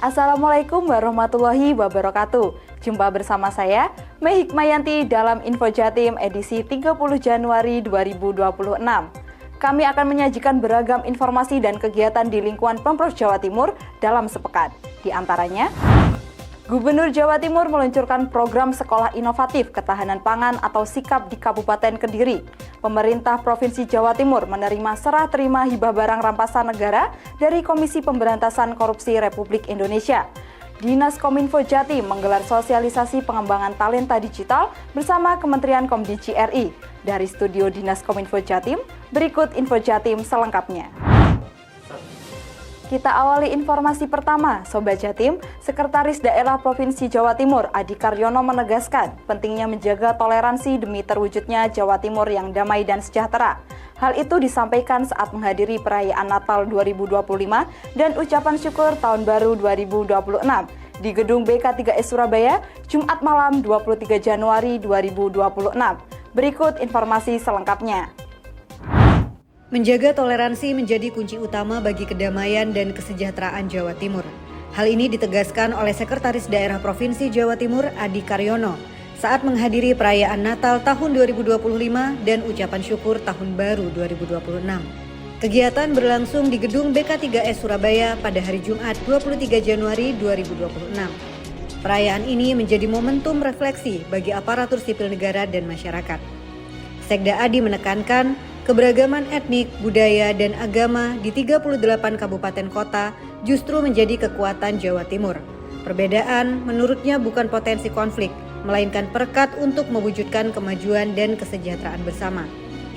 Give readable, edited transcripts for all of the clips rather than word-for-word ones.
Assalamualaikum warahmatullahi wabarakatuh. Jumpa bersama saya, Mei Hikmayanti dalam Info Jatim edisi 30 Januari 2026. Kami akan menyajikan beragam informasi dan kegiatan di lingkungan Pemprov Jawa Timur dalam sepekan. Di antaranya, Gubernur Jawa Timur meluncurkan program Sekolah Inovatif Ketahanan Pangan atau SIKAP di Kabupaten Kediri. Pemerintah Provinsi Jawa Timur menerima serah terima hibah barang rampasan negara dari Komisi Pemberantasan Korupsi Republik Indonesia. Dinas Kominfo Jatim menggelar sosialisasi pengembangan talenta digital bersama Kementerian Komdigi RI. Dari studio Dinas Kominfo Jatim, berikut Info Jatim selengkapnya. Kita awali informasi pertama, Sobat Jatim. Sekretaris Daerah Provinsi Jawa Timur, Adi Karyono menegaskan pentingnya menjaga toleransi demi terwujudnya Jawa Timur yang damai dan sejahtera. Hal itu disampaikan saat menghadiri perayaan Natal 2025 dan ucapan syukur Tahun Baru 2026 di Gedung BK3S Surabaya, Jumat malam 23 Januari 2026. Berikut informasi selengkapnya. Menjaga toleransi menjadi kunci utama bagi kedamaian dan kesejahteraan Jawa Timur. Hal ini ditegaskan oleh Sekretaris Daerah Provinsi Jawa Timur, Adi Karyono, saat menghadiri perayaan Natal tahun 2025 dan ucapan syukur Tahun Baru 2026. Kegiatan berlangsung di Gedung BK3S Surabaya pada hari Jumat 23 Januari 2026. Perayaan ini menjadi momentum refleksi bagi aparatur sipil negara dan masyarakat. Sekda Adi menekankan keberagaman etnik, budaya, dan agama di 38 kabupaten kota justru menjadi kekuatan Jawa Timur. Perbedaan menurutnya bukan potensi konflik, melainkan perekat untuk mewujudkan kemajuan dan kesejahteraan bersama.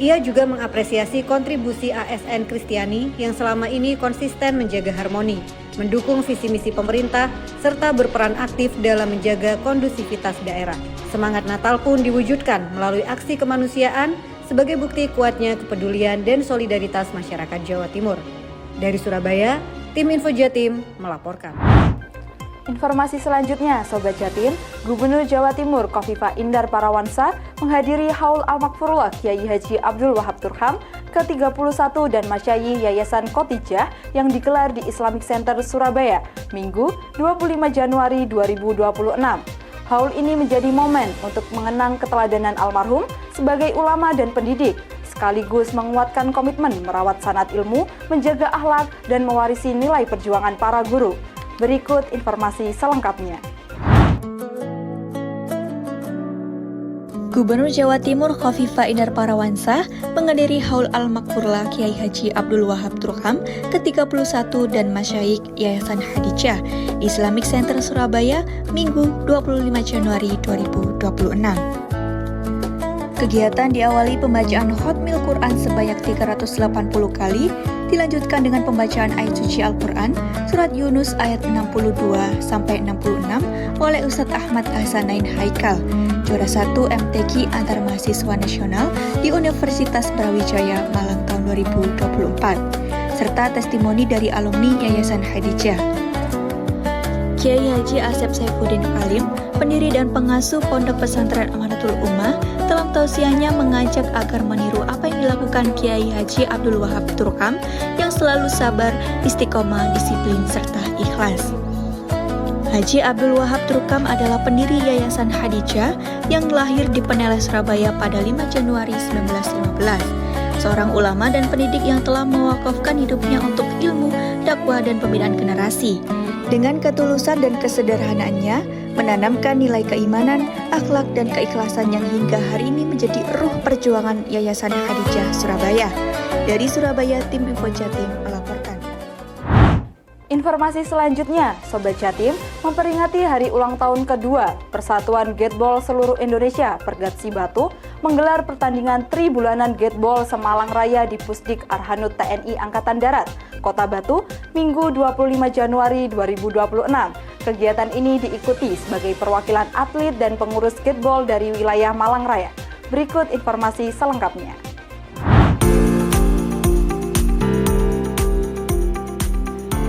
Ia juga mengapresiasi kontribusi ASN Kristiani yang selama ini konsisten menjaga harmoni, mendukung visi misi pemerintah, serta berperan aktif dalam menjaga kondusivitas daerah. Semangat Natal pun diwujudkan melalui aksi kemanusiaan sebagai bukti kuatnya kepedulian dan solidaritas masyarakat Jawa Timur. Dari Surabaya, tim Info Jatim melaporkan. Informasi selanjutnya, Sobat Jatim, Gubernur Jawa Timur Khofifah Indar Parawansa menghadiri Haul Al-Makfurullah Kiai Haji Abdul Wahab Turham ke-31 dan Masyayi Yayasan Khotijah yang digelar di Islamic Center Surabaya, Minggu 25 Januari 2026. Haul ini menjadi momen untuk mengenang keteladanan almarhum sebagai ulama dan pendidik, sekaligus menguatkan komitmen merawat sanad ilmu, menjaga akhlak, dan mewarisi nilai perjuangan para guru. Berikut informasi selengkapnya. Gubernur Jawa Timur Khofifah Indar Parawansa menghadiri Haul Al-Makfurullah Kiai Haji Abdul Wahab Turham ke-31 dan Masyaikh Yayasan Khotijah di Islamic Center Surabaya, Minggu 25 Januari 2026. Kegiatan diawali pembacaan Khatmil Quran sebanyak 380 kali, dilanjutkan dengan pembacaan ayat suci Al-Quran, Surat Yunus ayat 62-66 oleh Ustadz Ahmad Hasanain Haikal, juara 1 MTQ antar mahasiswa nasional di Universitas Brawijaya Malang tahun 2024, serta testimoni dari alumni Yayasan Khotijah. Kiai Haji Asep Saifuddin Alim, pendiri dan pengasuh Pondok Pesantren Amanatul Ummah, dalam tausiahnya mengajak agar meniru apa yang dilakukan Kiai Haji Abdul Wahab Turham yang selalu sabar, istiqomah, disiplin, serta ikhlas. Haji Abdul Wahab Turham adalah pendiri Yayasan Khotijah yang lahir di Peneleh, Surabaya pada 5 Januari 1915. Seorang ulama dan pendidik yang telah mewakafkan hidupnya untuk ilmu, dakwah, dan pembinaan generasi. Dengan ketulusan dan kesederhanaannya, menanamkan nilai keimanan, akhlak, dan keikhlasan yang hingga hari ini menjadi ruh perjuangan Yayasan Khotijah Surabaya. Dari Surabaya, tim Info Jatim melaporkan. Informasi selanjutnya, Sobat Jatim, memperingati hari ulang tahun kedua Persatuan Gateball Seluruh Indonesia Pergatsi Batu menggelar pertandingan tribulanan Gateball Semalang Raya di Pusdik Arhanud TNI Angkatan Darat, Kota Batu, Minggu 25 Januari 2026. Kegiatan ini diikuti sebagai perwakilan atlet dan pengurus Gateball dari wilayah Malang Raya. Berikut informasi selengkapnya.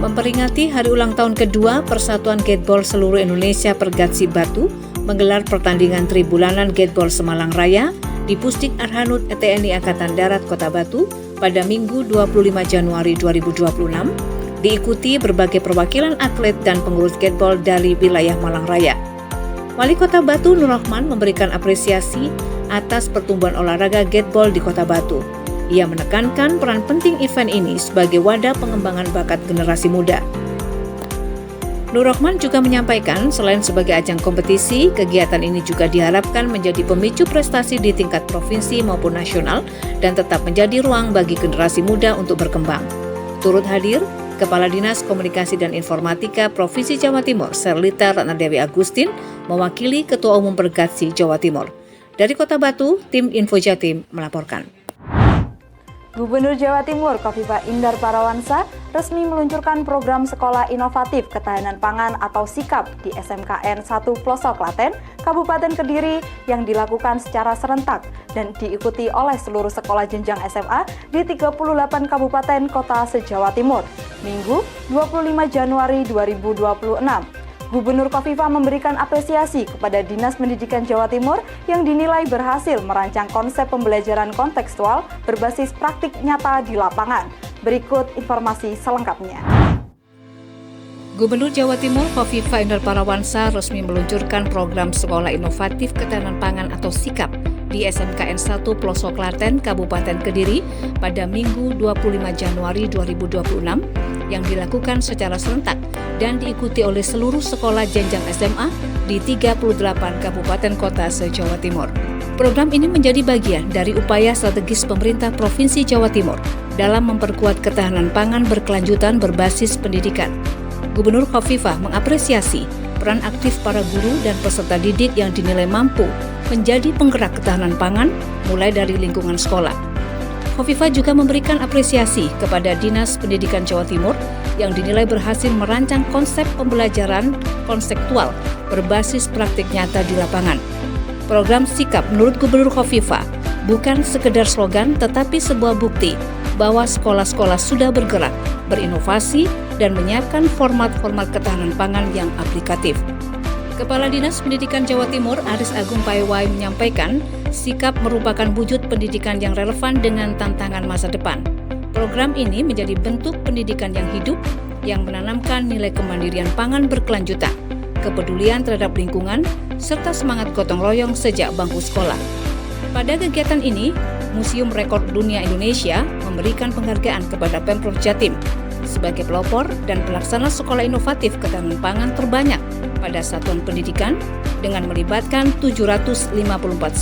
Memperingati hari ulang tahun kedua Persatuan Gateball Seluruh Indonesia Pergatsi Batu menggelar pertandingan tribulanan Gateball Semalang Raya di Pusdik Arhanud TNI Angkatan Darat Kota Batu pada Minggu 25 Januari 2026, Diikuti berbagai perwakilan atlet dan pengurus skateball dari wilayah Malang Raya. Wali Kota Batu Nur Rahman memberikan apresiasi atas pertumbuhan olahraga skateball di Kota Batu. Ia menekankan peran penting event ini sebagai wadah pengembangan bakat generasi muda. Nur Rahman juga menyampaikan selain sebagai ajang kompetisi, kegiatan ini juga diharapkan menjadi pemicu prestasi di tingkat provinsi maupun nasional dan tetap menjadi ruang bagi generasi muda untuk berkembang. Turut hadir Kepala Dinas Komunikasi dan Informatika Provinsi Jawa Timur, Serlita Ratnadewi Agustin, mewakili Ketua Umum Pergatsi Jawa Timur. Dari Kota Batu, tim Info Jatim melaporkan. Gubernur Jawa Timur Khofifah Indar Parawansa resmi meluncurkan program Sekolah Inovatif Ketahanan Pangan atau SIKAP di SMKN 1 Plosok Klaten, Kabupaten Kediri yang dilakukan secara serentak dan diikuti oleh seluruh sekolah jenjang SMA di 38 kabupaten kota se-Jawa Timur, Minggu 25 Januari 2026. Gubernur Khofifah memberikan apresiasi kepada Dinas Pendidikan Jawa Timur yang dinilai berhasil merancang konsep pembelajaran kontekstual berbasis praktik nyata di lapangan. Berikut informasi selengkapnya. Gubernur Jawa Timur Khofifah Indar Parawansa resmi meluncurkan program Sekolah Inovatif Ketahanan Pangan atau SIKAP di SMKN 1 Plosok Klaten, Kabupaten Kediri pada Minggu 25 Januari 2026 yang dilakukan secara serentak dan diikuti oleh seluruh sekolah jenjang SMA di 38 kabupaten kota se-Jawa Timur. Program ini menjadi bagian dari upaya strategis pemerintah Provinsi Jawa Timur dalam memperkuat ketahanan pangan berkelanjutan berbasis pendidikan. Gubernur Khofifah mengapresiasi peran aktif para guru dan peserta didik yang dinilai mampu menjadi penggerak ketahanan pangan mulai dari lingkungan sekolah. Khofifah juga memberikan apresiasi kepada Dinas Pendidikan Jawa Timur yang dinilai berhasil merancang konsep pembelajaran konseptual berbasis praktik nyata di lapangan. Program SIKAP menurut Gubernur Khofifah bukan sekedar slogan tetapi sebuah bukti bahwa sekolah-sekolah sudah bergerak, berinovasi, dan menyiapkan format-format ketahanan pangan yang aplikatif. Kepala Dinas Pendidikan Jawa Timur Aris Agung Paiwai menyampaikan, SIKAP merupakan wujud pendidikan yang relevan dengan tantangan masa depan. Program ini menjadi bentuk pendidikan yang hidup, yang menanamkan nilai kemandirian pangan berkelanjutan, kepedulian terhadap lingkungan, serta semangat gotong royong sejak bangku sekolah. Pada kegiatan ini, Museum Rekor Dunia Indonesia memberikan penghargaan kepada Pemprov Jatim sebagai pelopor dan pelaksana sekolah inovatif ketahanan pangan terbanyak pada satuan pendidikan dengan melibatkan 754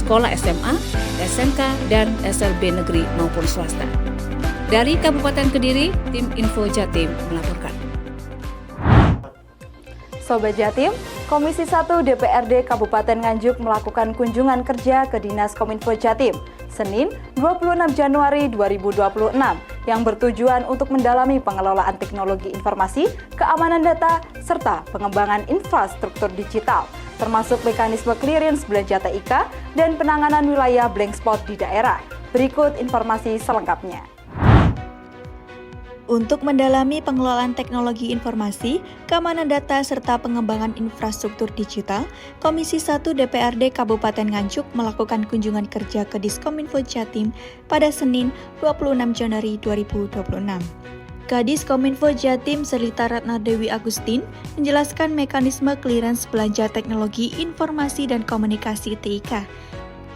sekolah SMA, SMK, dan SLB negeri maupun swasta. Dari Kabupaten Kediri, tim Info Jatim melaporkan. Sobat Jatim, Komisi 1 DPRD Kabupaten Nganjuk melakukan kunjungan kerja ke Dinas Kominfo Jatim, Senin 26 Januari 2026, yang bertujuan untuk mendalami pengelolaan teknologi informasi, keamanan data, serta pengembangan infrastruktur digital, termasuk mekanisme clearance belanja TIK dan penanganan wilayah blank spot di daerah. Berikut informasi selengkapnya. Untuk mendalami pengelolaan teknologi informasi, keamanan data, serta pengembangan infrastruktur digital, Komisi 1 DPRD Kabupaten Nganjuk melakukan kunjungan kerja ke Diskominfo Jatim pada Senin 26 Januari 2026. Kadis Kominfo Jatim Serlita Ratnadewi Agustin menjelaskan mekanisme clearance belanja teknologi informasi dan komunikasi TIK.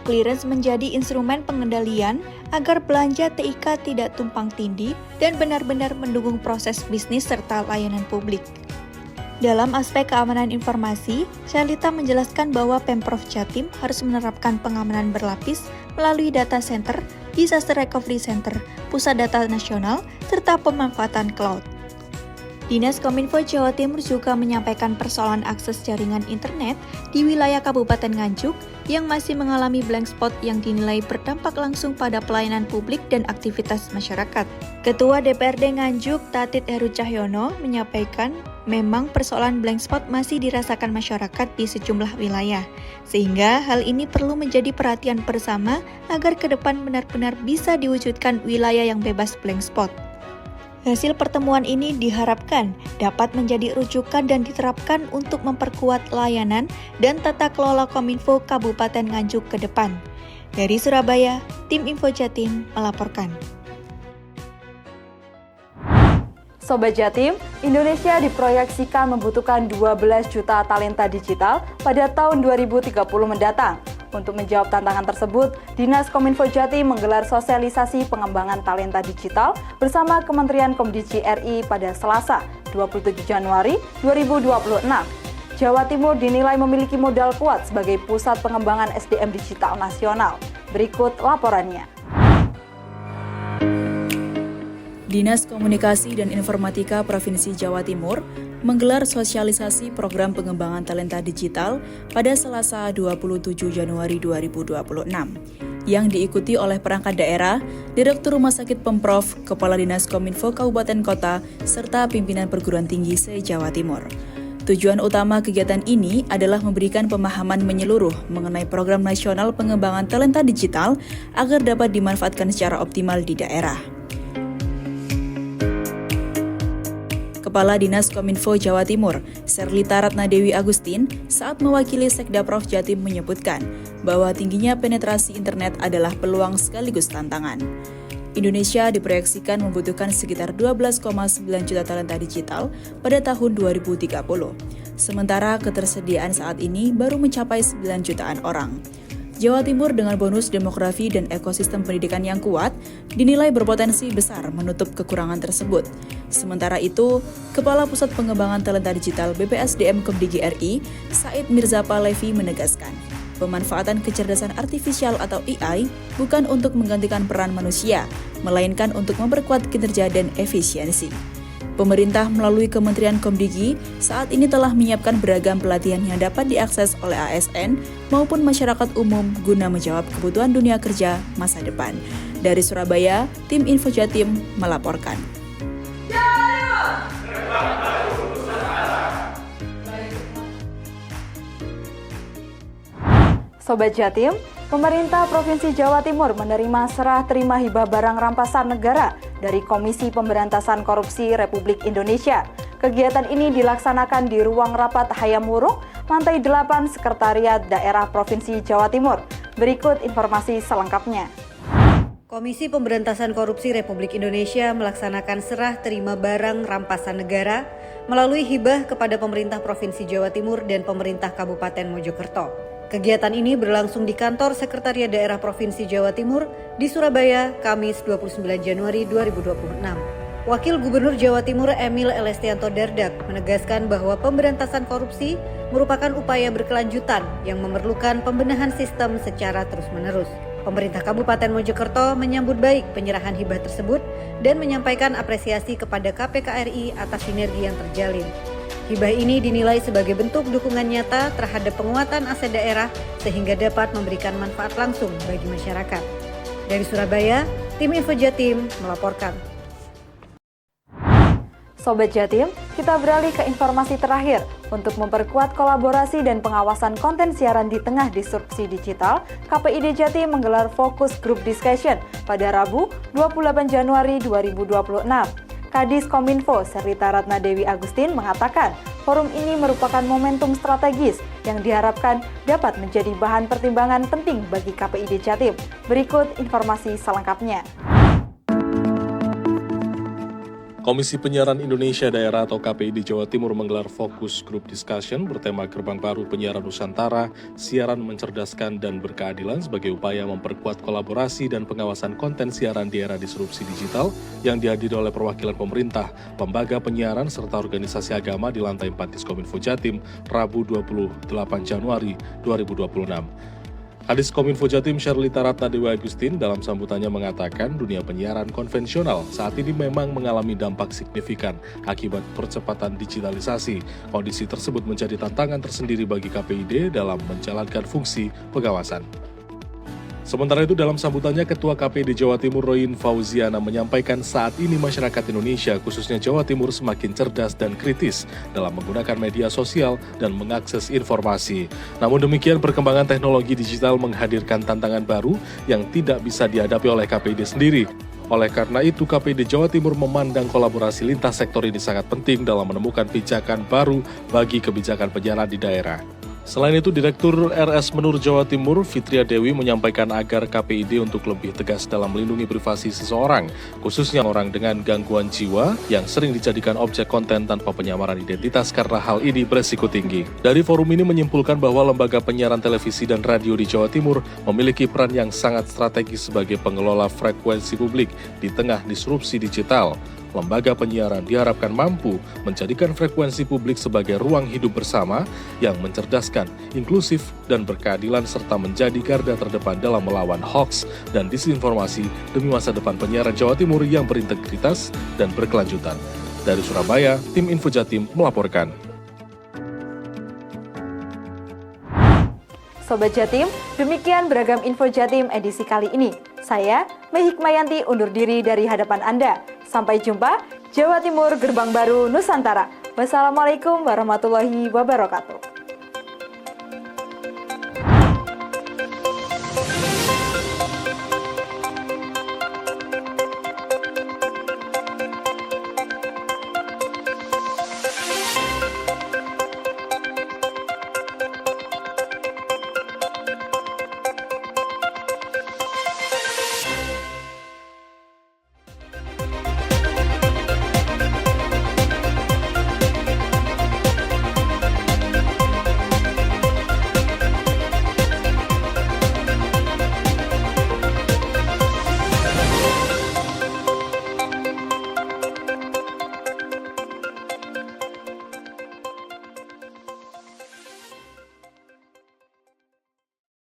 Clearance menjadi instrumen pengendalian agar belanja TIK tidak tumpang tindih dan benar-benar mendukung proses bisnis serta layanan publik. Dalam aspek keamanan informasi, Serlita menjelaskan bahwa Pemprov Jatim harus menerapkan pengamanan berlapis melalui data center, disaster recovery center, pusat data nasional, serta pemanfaatan cloud. Dinas Kominfo Jawa Timur juga menyampaikan persoalan akses jaringan internet di wilayah Kabupaten Nganjuk yang masih mengalami blank spot yang dinilai berdampak langsung pada pelayanan publik dan aktivitas masyarakat. Ketua DPRD Nganjuk, Tatit Heru Cahyono, menyampaikan memang persoalan blank spot masih dirasakan masyarakat di sejumlah wilayah, sehingga hal ini perlu menjadi perhatian bersama agar ke depan benar-benar bisa diwujudkan wilayah yang bebas blank spot. Hasil pertemuan ini diharapkan dapat menjadi rujukan dan diterapkan untuk memperkuat layanan dan tata kelola Kominfo Kabupaten Nganjuk ke depan. Dari Surabaya, tim Info Jatim melaporkan. Sobat Jatim, Indonesia diproyeksikan membutuhkan 12 juta talenta digital pada tahun 2030 mendatang. Untuk menjawab tantangan tersebut, Dinas Kominfo Jatim menggelar sosialisasi pengembangan talenta digital bersama Kementerian Komdigi RI pada Selasa, 27 Januari 2026. Jawa Timur dinilai memiliki modal kuat sebagai pusat pengembangan SDM digital nasional. Berikut laporannya. Dinas Komunikasi dan Informatika Provinsi Jawa Timur menggelar sosialisasi program pengembangan talenta digital pada Selasa 27 Januari 2026 yang diikuti oleh perangkat daerah, Direktur Rumah Sakit Pemprov, Kepala Dinas Kominfo Kabupaten Kota, serta pimpinan perguruan tinggi se-Jawa Timur. Tujuan utama kegiatan ini adalah memberikan pemahaman menyeluruh mengenai program nasional pengembangan talenta digital agar dapat dimanfaatkan secara optimal di daerah. Kepala Dinas Kominfo Jawa Timur, Serlita Ratna Dewi Agustin, saat mewakili Sekda Prof Jatim menyebutkan bahwa tingginya penetrasi internet adalah peluang sekaligus tantangan. Indonesia diproyeksikan membutuhkan sekitar 12,9 juta talenta digital pada tahun 2030. Sementara ketersediaan saat ini baru mencapai 9 jutaan orang. Jawa Timur dengan bonus demografi dan ekosistem pendidikan yang kuat dinilai berpotensi besar menutup kekurangan tersebut. Sementara itu, Kepala Pusat Pengembangan Talenta Digital BPSDM Komdigi RI, Said Mirza Palevi menegaskan, pemanfaatan kecerdasan artifisial atau AI bukan untuk menggantikan peran manusia, melainkan untuk memperkuat kinerja dan efisiensi. Pemerintah melalui Kementerian Komdigi saat ini telah menyiapkan beragam pelatihan yang dapat diakses oleh ASN maupun masyarakat umum guna menjawab kebutuhan dunia kerja masa depan. Dari Surabaya, tim Info Jatim melaporkan. Sobat Jatim, pemerintah Provinsi Jawa Timur menerima serah terima hibah barang rampasan negara dari Komisi Pemberantasan Korupsi Republik Indonesia. Kegiatan ini dilaksanakan di ruang rapat Hayam Wuruk, lantai 8 Sekretariat Daerah Provinsi Jawa Timur. Berikut informasi selengkapnya. Komisi Pemberantasan Korupsi Republik Indonesia melaksanakan serah terima barang rampasan negara melalui hibah kepada pemerintah Provinsi Jawa Timur dan pemerintah Kabupaten Mojokerto. Kegiatan ini berlangsung di kantor Sekretariat Daerah Provinsi Jawa Timur di Surabaya, Kamis 29 Januari 2026. Wakil Gubernur Jawa Timur Emil Elestianto Dardak menegaskan bahwa pemberantasan korupsi merupakan upaya berkelanjutan yang memerlukan pembenahan sistem secara terus-menerus. Pemerintah Kabupaten Mojokerto menyambut baik penyerahan hibah tersebut dan menyampaikan apresiasi kepada KPK RI atas sinergi yang terjalin. Hibah ini dinilai sebagai bentuk dukungan nyata terhadap penguatan aset daerah sehingga dapat memberikan manfaat langsung bagi masyarakat. Dari Surabaya, tim Info Jatim melaporkan. Sobat Jatim, kita beralih ke informasi terakhir. Untuk memperkuat kolaborasi dan pengawasan konten siaran di tengah disrupsi digital, KPID Jatim menggelar Fokus Group Discussion pada Rabu 28 Januari 2026. Kadis Kominfo Serlita Ratna Dewi Agustin mengatakan forum ini merupakan momentum strategis yang diharapkan dapat menjadi bahan pertimbangan penting bagi KPID Jatim. Berikut informasi selengkapnya. Komisi Penyiaran Indonesia Daerah atau KPID Jawa Timur menggelar Fokus Group Discussion bertema Gerbang Baru Penyiaran Nusantara, Siaran Mencerdaskan dan Berkeadilan sebagai upaya memperkuat kolaborasi dan pengawasan konten siaran di era disrupsi digital yang dihadiri oleh perwakilan pemerintah, lembaga penyiaran, serta organisasi agama di lantai 4 Diskominfo Jatim, Rabu 28 Januari 2026. Kadis Kominfo Jatim Serlita Ratna Dewi Agustin dalam sambutannya mengatakan dunia penyiaran konvensional saat ini memang mengalami dampak signifikan akibat percepatan digitalisasi. Kondisi tersebut menjadi tantangan tersendiri bagi KPID dalam menjalankan fungsi pengawasan. Sementara itu dalam sambutannya Ketua KPID Jawa Timur Royin Fauziana menyampaikan saat ini masyarakat Indonesia khususnya Jawa Timur semakin cerdas dan kritis dalam menggunakan media sosial dan mengakses informasi. Namun demikian perkembangan teknologi digital menghadirkan tantangan baru yang tidak bisa dihadapi oleh KPID sendiri. Oleh karena itu, KPID Jawa Timur memandang kolaborasi lintas sektor ini sangat penting dalam menemukan pijakan baru bagi kebijakan penyiaran di daerah. Selain itu, Direktur RS Menur Jawa Timur, Fitria Dewi, menyampaikan agar KPID untuk lebih tegas dalam melindungi privasi seseorang, khususnya orang dengan gangguan jiwa yang sering dijadikan objek konten tanpa penyamaran identitas karena hal ini beresiko tinggi. Dari forum ini menyimpulkan bahwa lembaga penyiaran televisi dan radio di Jawa Timur memiliki peran yang sangat strategis sebagai pengelola frekuensi publik di tengah disrupsi digital. Lembaga penyiaran diharapkan mampu menjadikan frekuensi publik sebagai ruang hidup bersama yang mencerdaskan, inklusif, dan berkeadilan serta menjadi garda terdepan dalam melawan hoaks dan disinformasi demi masa depan penyiaran Jawa Timur yang berintegritas dan berkelanjutan. Dari Surabaya, tim Info Jatim melaporkan. Sobat Jatim, demikian beragam Info Jatim edisi kali ini. Saya, Mei Hikmayanti, undur diri dari hadapan Anda. Sampai jumpa, Jawa Timur Gerbang Baru Nusantara. Wassalamualaikum warahmatullahi wabarakatuh.